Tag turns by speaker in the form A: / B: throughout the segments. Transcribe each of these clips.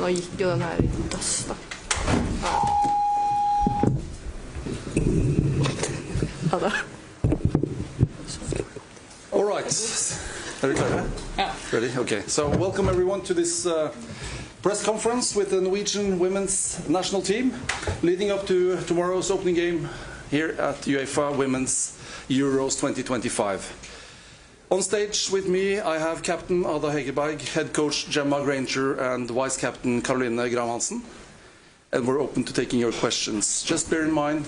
A: nå gikk jo den her i dass da. Ja da.
B: All right. Are you clear?
A: Yeah.
B: Ready? Okay. So welcome everyone to this press conference with the Norwegian women's national team, leading up to tomorrow's opening game here at UEFA Women's Euros 2025. On stage with me, I have Captain Ada Hegerberg, Head Coach Gemma Grainger, and Vice Captain Caroline Graham-Hansen. And we're open to taking your questions. Just bear in mind,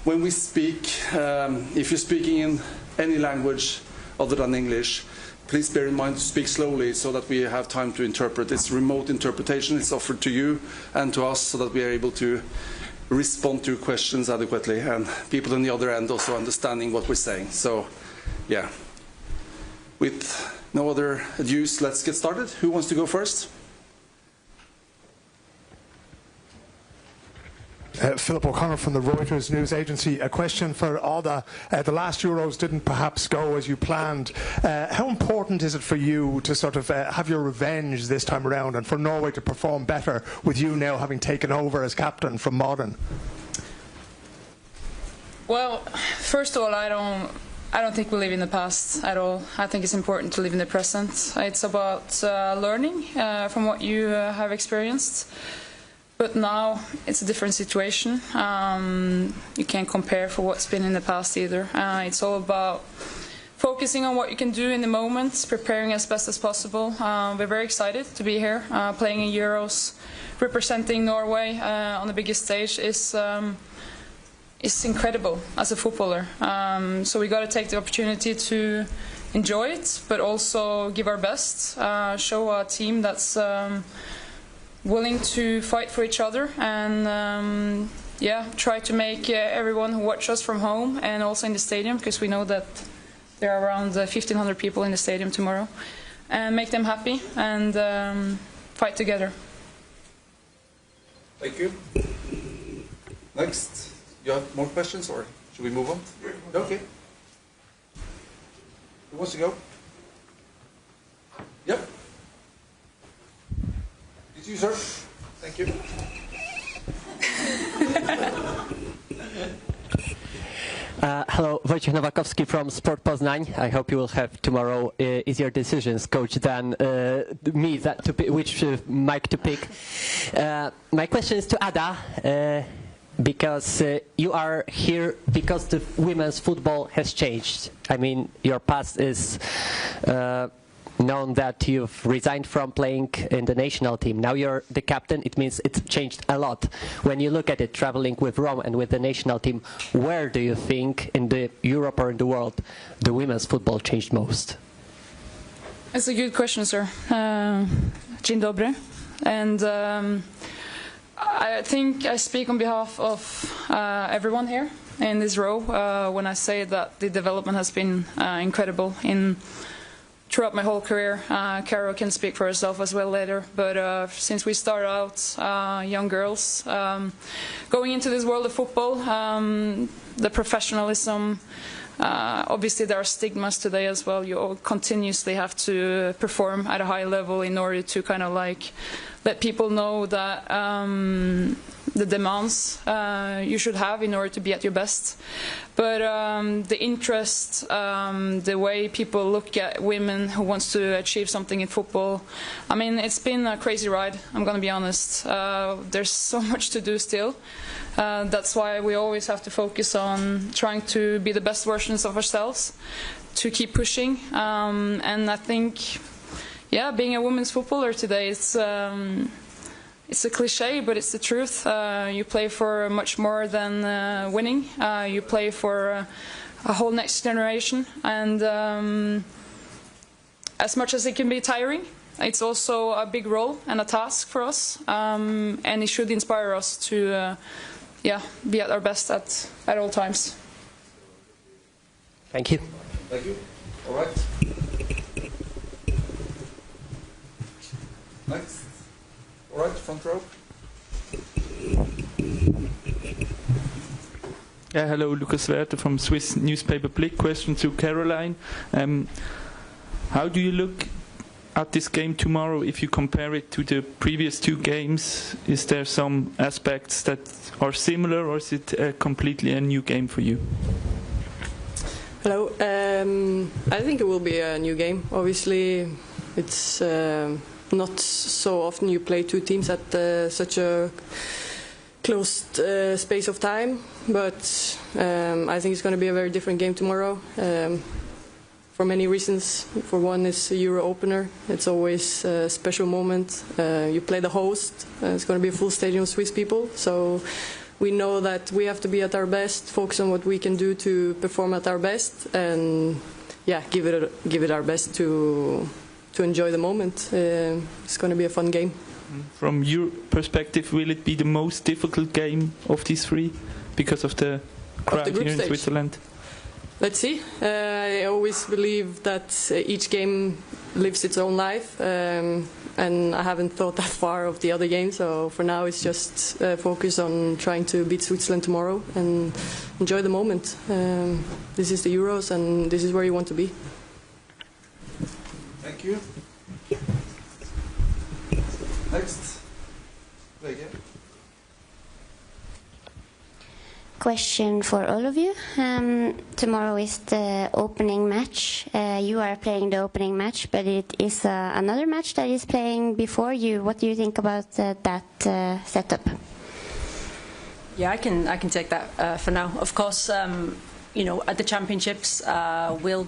B: when we speak, if you're speaking in any language other than English, please bear in mind to speak slowly so that we have time to interpret. It's remote interpretation. It's offered to you and to us so that we are able to respond to questions adequately, and people on the other end also understanding what we're saying. So, yeah. With no other ado, let's get started. Who wants to go first?
C: Philip O'Connor from the Reuters news agency. A question for Ada. The last Euros didn't perhaps go as you planned. How important is it for you to sort of have your revenge this time around, and for Norway to perform better with you now having taken over as captain from Modern?
D: Well, first of all, I don't think we live in the past at all. I think it's important to live in the present. It's about learning from what you have experienced. But now it's a different situation. You can't compare for what's been in the past either. It's all about focusing on what you can do in the moment, preparing as best as possible. We're very excited to be here, playing in Euros, representing Norway on the biggest stage is incredible as a footballer. So we got to take the opportunity to enjoy it, but also give our best, show a team that's willing to fight for each other, and yeah, try to make everyone who watch us from home and also in the stadium, because we know that there are around 1,500 people in the stadium tomorrow, and make them happy and fight together.
B: Thank you. Next, you have more questions, or should we move on? Okay. Who wants to go? Yep. It's you, sir. Thank you.
E: Hello, Wojciech Nowakowski from Sport Poznań. I hope you will have tomorrow easier decisions, coach, than me which mic to pick. My question is to Ada, because you are here because the women's football has changed. I mean, your past is known that you've resigned from playing in the national team. Now you're the captain. It means it's changed a lot. When you look at it, traveling with Rome and with the national team, where do you think in the Europe or in the world the women's football changed most?
D: It's a good question, sir. Dzień dobry. And I think I speak on behalf of everyone here in this row when I say that the development has been incredible throughout my whole career. Carol can speak for herself as well later, but since we started out young girls, going into this world of football, the professionalism, obviously there are stigmas today as well. You continuously have to perform at a high level in order to kind of like let people know that the demands you should have in order to be at your best. But the interest, the way people look at women who wants to achieve something in football, I mean, it's been a crazy ride, I'm going to be honest. There's so much to do still. That's why we always have to focus on trying to be the best versions of ourselves, to keep pushing. And I think, yeah, being a women's footballer today, it's a cliche, but it's the truth. You play for much more than winning. You play for a whole next generation. And as much as it can be tiring, it's also a big role and a task for us. And it should inspire us to yeah, be at our best at all times.
E: Thank you.
B: Thank you. All right. Next. All right, front row.
F: Hello, Lucas Werther from Swiss newspaper Blick. Question to Caroline. How do you look at this game tomorrow, if you compare it to the previous two games, is there some aspects that are similar, or is it completely a new game for you?
A: Hello. I think it will be a new game. Obviously, it's not so often you play two teams at such a closed space of time, but I think it's going to be a very different game tomorrow. For many reasons. For one, it's a Euro opener. It's always a special moment. You play the host. It's going to be a full stadium of Swiss people. So we know that we have to be at our best, focus on what we can do to perform at our best, and yeah, give it our best to enjoy the moment. It's going to be a fun game.
F: From your perspective, will it be the most difficult game of these three because of the crowd here in Switzerland?
A: Let's see. I always believe that each game lives its own life, and I haven't thought that far of the other games. So for now, it's just focus on trying to beat Switzerland tomorrow and enjoy the moment. This is the Euros, and this is where you want to be.
B: Thank you. Next.
G: Question for all of you. Tomorrow is the opening match. You are playing the opening match, but it is another match that is playing before you. What do you think about that setup?
H: Yeah, I can take that for now. Of course, you know, at the championships, we'll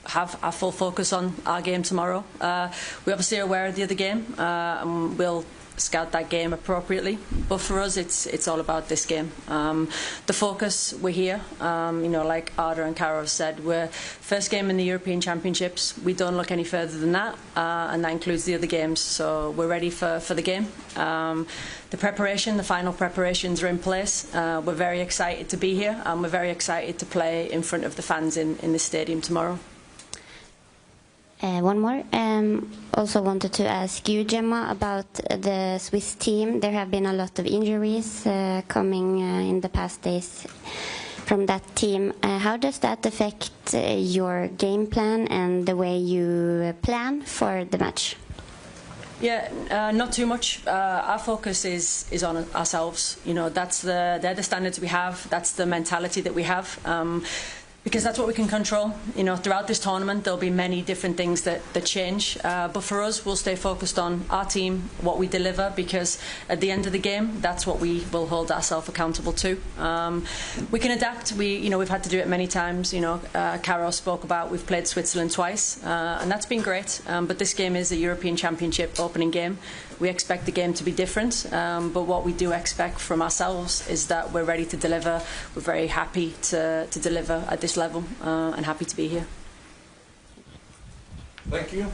H: have our full focus on our game tomorrow. We're obviously aware of the other game, and we'll scout that game appropriately, but for us it's all about this game. The focus, we're here, you know, like Arda and Caro have said, we're first game in the European Championships. We don't look any further than that, and that includes the other games, so we're ready for the game. The preparation, the final preparations are in place. We're very excited to be here, and we're very excited to play in front of the fans in this stadium tomorrow.
G: One more. Also wanted to ask you, Gemma, about the Swiss team. There have been a lot of injuries coming in the past days from that team. How does that affect your game plan and the way you plan for the match?
H: Yeah, not too much. Our focus is on ourselves. You know, they're the standards we have. That's the mentality that we have. Because that's what we can control. You know, throughout this tournament there'll be many different things that change, but for us we'll stay focused on our team, what we deliver, because at the end of the game that's what we will hold ourselves accountable to. We can adapt. We've had to do it many times. You know, Caro spoke about we've played Switzerland twice, and that's been great, but this game is a European Championship opening game. We expect the game to be different, but what we do expect from ourselves is that we're ready to deliver. We're very happy to deliver at this level, and happy to be here.
B: Thank you.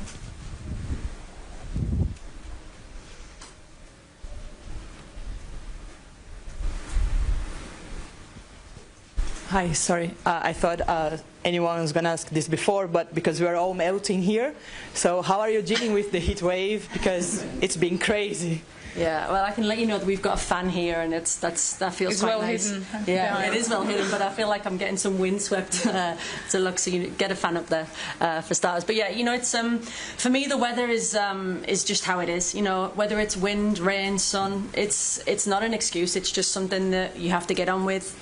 I: Hi, sorry. I thought anyone was going to ask this before, but because we are all melting here, so how are you dealing with the heat wave? Because it's been crazy.
H: Yeah, well, I can let you know that we've got a fan here, and that feels
D: it's
H: quite
D: well
H: nice.
D: hidden.
H: Yeah, it is well hidden, but I feel like I'm getting some windswept to look. So you get a fan up there for starters. But yeah, you know, it's for me the weather is just how it is. You know, whether it's wind, rain, sun, it's not an excuse. It's just something that you have to get on with.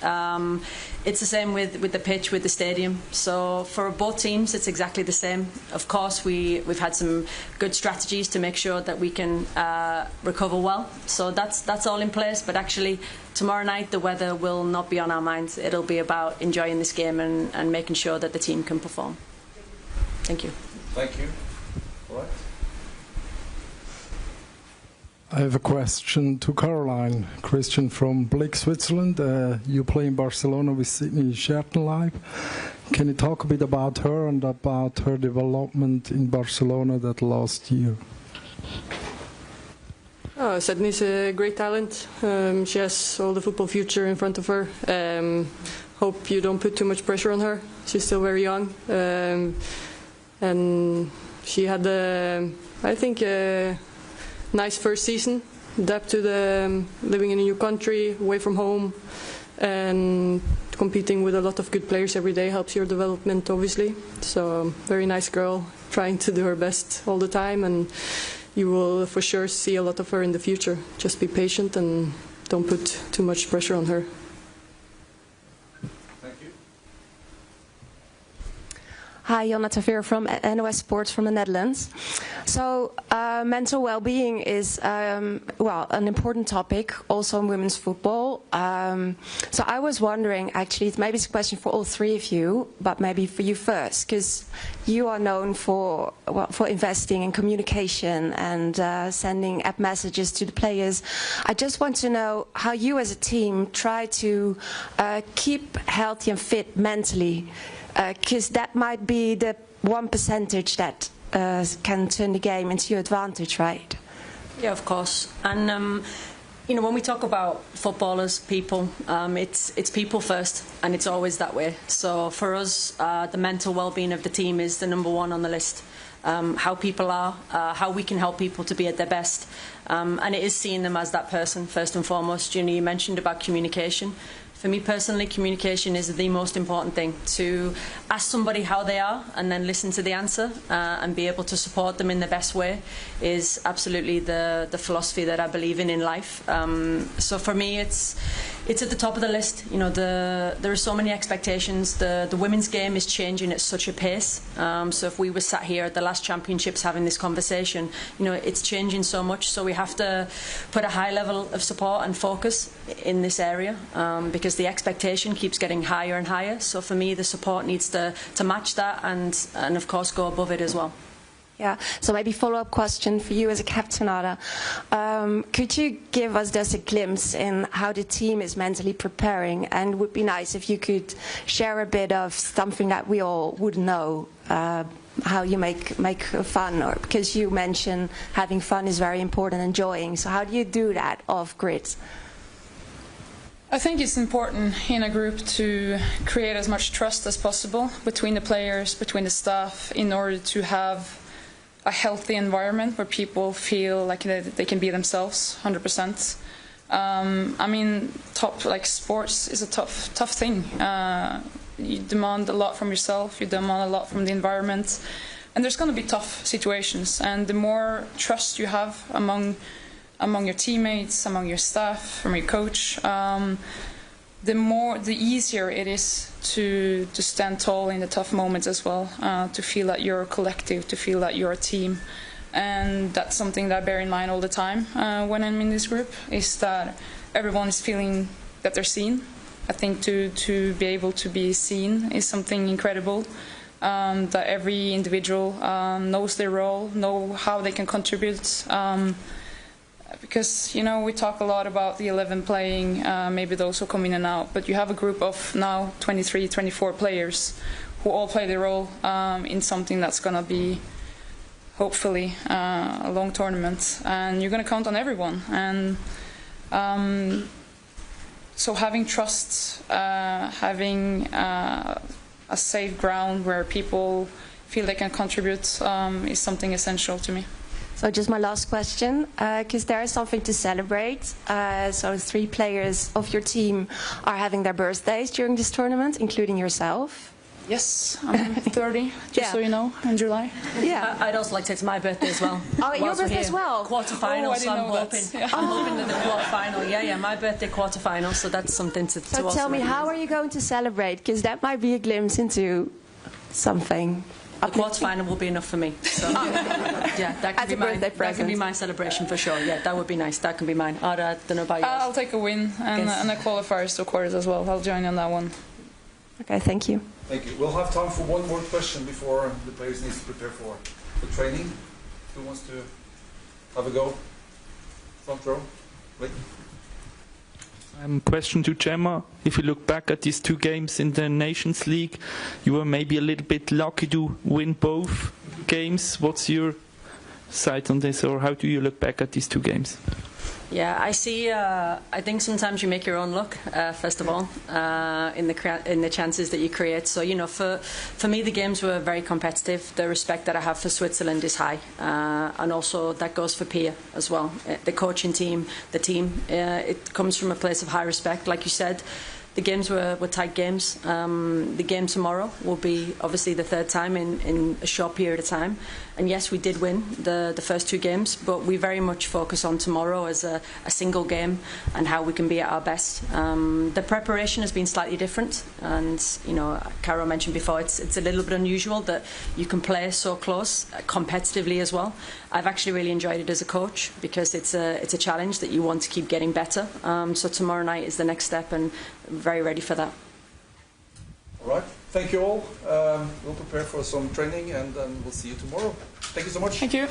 H: It's the same with the pitch, with the stadium. So for both teams, it's exactly the same. Of course, we've had some good strategies to make sure that we can recover well. So that's all in place. But actually, tomorrow night the weather will not be on our minds. It'll be about enjoying this game and making sure that the team can perform. Thank you.
B: Thank you. All right.
J: I have a question to Caroline. Christian from Blick, Switzerland. You play in Barcelona with Sydney Schertenleib. Can you talk a bit about her and about her development in Barcelona that last year?
A: Oh, Sydney's a great talent. She has all the football future in front of her. Hope you don't put too much pressure on her. She's still very young. And she had, I think, nice first season, adapt to the living in a new country, away from home, and competing with a lot of good players every day helps your development, obviously. So very nice girl, trying to do her best all the time, and you will for sure see a lot of her in the future. Just be patient and don't put too much pressure on her.
K: Hi, Jonna Taveer from NOS Sports from the Netherlands. So mental well-being is, well, an important topic also in women's football. So I was wondering, actually, maybe it's a question for all three of you, but maybe for you first, because you are known for, well, for investing in communication and sending app messages to the players. I just want to know how you as a team try to keep healthy and fit mentally, because that might be the 1% that can turn the game into your advantage, right?
H: Yeah, of course. And you know, when we talk about footballers, people, it's people first, and it's always that way. So for us, the mental well-being of the team is the number one on the list. How people are, how we can help people to be at their best, and it is seeing them as that person first and foremost. You know, you mentioned about communication. For me personally, communication is the most important thing. To ask somebody how they are and then listen to the answer and be able to support them in the best way is absolutely the philosophy that I believe in life. So for me, it's at the top of the list. You know, there are so many expectations. The women's game is changing at such a pace. So if we were sat here at the last championships having this conversation, you know, it's changing so much. So we have to put a high level of support and focus in this area because the expectation keeps getting higher and higher. So for me, the support needs to match that and of course go above it as well.
K: Yeah, so maybe follow-up question for you as a captain, Ada. Could you give us just a glimpse in how the team is mentally preparing? And it would be nice if you could share a bit of something that we all would know, how you make fun, or because you mentioned having fun is very important, enjoying. So how do you do that off-grid?
D: I think it's important in a group to create as much trust as possible between the players, between the staff, in order to have a healthy environment where people feel like they can be themselves 100%. I mean, sports is a tough thing. You demand a lot from yourself, you demand a lot from the environment, and there's going to be tough situations. And the more trust you have among your teammates, among your staff, from your coach, the easier it is to stand tall in the tough moments as well, to feel that you're a collective, to feel that you're a team. And that's something that I bear in mind all the time when I'm in this group, is that everyone is feeling that they're seen. I think to be able to be seen is something incredible, that every individual knows their role, know how they can contribute. Because, you know, we talk a lot about the 11 playing, maybe those who come in and out, but you have a group of now 23, 24 players who all play their role in something that's going to be, hopefully, a long tournament. And you're going to count on everyone. And so having trust, having a safe ground where people feel they can contribute is something essential to me.
K: So just my last question, because there is something to celebrate. So 3 players of your team are having their birthdays during this tournament, including yourself.
D: Yes, I'm 30, just so you know, in July.
K: Yeah.
H: I'd also like to say it's my birthday as well.
K: Oh, your birthday as well?
H: Quarterfinal, so I'm hoping that the quarterfinal. Yeah, my birthday quarterfinal, so that's something to
K: So
H: also
K: tell me, how are you going to celebrate? Because that might be a glimpse into something.
H: The quarterfinal will be enough for me. So, yeah, that can be my celebration for sure. Yeah, that would be nice. That can be mine. I don't know about yours.
D: I'll take a win and a qualifiers to quarters as well. I'll join on that one.
K: Okay, thank you.
B: Thank you. We'll have time for one more question before the players need to prepare for training. Who wants to have a go? Front row. Wait.
F: Question to Gemma. If you look back at these 2 games in the Nations League, you were maybe a little bit lucky to win both games. What's your side on this, or how do you look back at these 2 games?
H: Yeah, I see. I think sometimes you make your own luck. First of all, in the chances that you create. So you know, for me, the games were very competitive. The respect that I have for Switzerland is high, and also that goes for Pia as well. The coaching team, the team. It comes from a place of high respect, like you said. the games were tight games. The game tomorrow will be obviously the third time in a short period of time. And yes, we did win the first 2 games, but we very much focus on tomorrow as a single game and how we can be at our best. The preparation has been slightly different, and Caro mentioned before, it's a little bit unusual that you can play so close competitively as well. I've actually really enjoyed it as a coach because it's a challenge that you want to keep getting better. So tomorrow night is the next step, and very ready for that.
B: All right. Thank you all. We'll prepare for some training, and then we'll see you tomorrow. Thank you so much.
D: Thank you.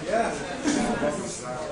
B: Yeah.